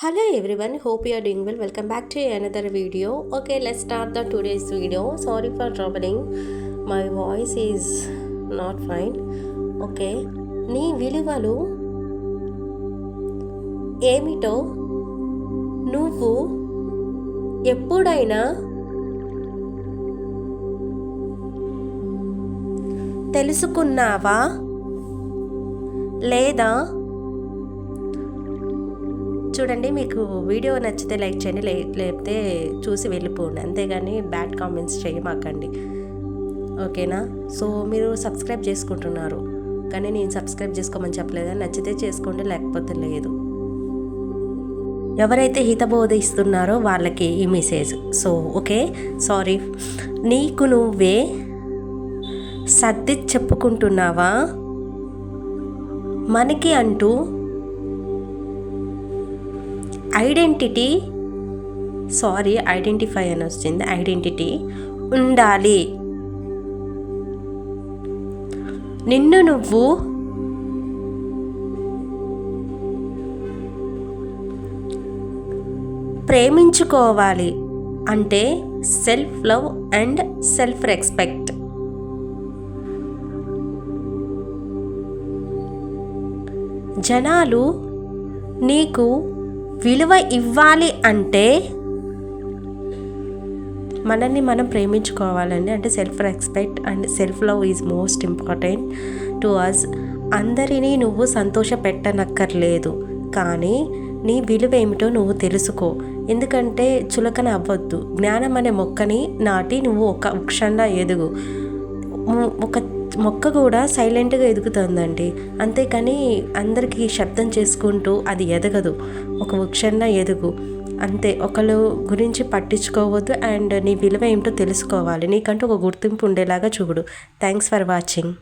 Hello everyone, hope you are doing well. Welcome back to another video. Okay, let's start the today's video. Sorry for troubling. My voice is not fine. Okay, నీ విలువలు ఏమిటో నువ్వు ఎప్పుడైనా తెలుసుకున్నావా లేదా? చూడండి, మీకు video నచ్చితే like చేయండి, లేకపోతే చూసి వెళ్ళిపోండి, అంతేగాని బ్యాడ్ కామెంట్స్ చేయమాకండి, ఓకేనా? సో మీరు సబ్స్క్రైబ్ చేసుకుంటున్నారు, కానీ నేను సబ్స్క్రైబ్ చేసుకోమని చెప్పలేదు, నచ్చితే చేసుకోండి, లేకపోతే లేదు. ఎవరైతే హితబోధ ఇస్తున్నారో వాళ్ళకి ఈ మెసేజ్. So okay, sorry. నీకు నువ్వే సర్ది చెప్పుకుంటున్నావా? మనకి అంటూ ఐడెంటిఫై అని వచ్చింది, ఐడెంటిటీ ఉండాలి. నిన్ను నువ్వు ప్రేమించుకోవాలి, అంటే self love and self respect. జనాలు నీకు విలువ ఇవ్వాలి అంటే మనల్ని మనం ప్రేమించుకోవాలండి, అంటే self respect and self love is most important to us. అందరినీ నువ్వు సంతోష పెట్టనక్కర్లేదు, కానీ నీ విలువ ఏమిటో నువ్వు తెలుసుకో. ఎందుకంటే చులకన అవ్వద్దు. జ్ఞానం అనే మొక్కని నాటి నువ్వు ఒక వృక్షంలా ఎదుగు. ఒక మొక్క కూడా సైలెంట్గా ఎదుగుతుందండి, అంతేకాని అందరికీ శబ్దం చేసుకుంటూ అది ఎదగదు. ఒక వృక్షంలా ఎదుగు, అంతే. ఒకళ్ళు గురించి పట్టించుకోవద్దు అండ్ నీ విలువ ఏమిటో తెలుసుకోవాలి. నీకంటూ ఒక గుర్తింపు ఉండేలాగా చూడు. Thanks for watching.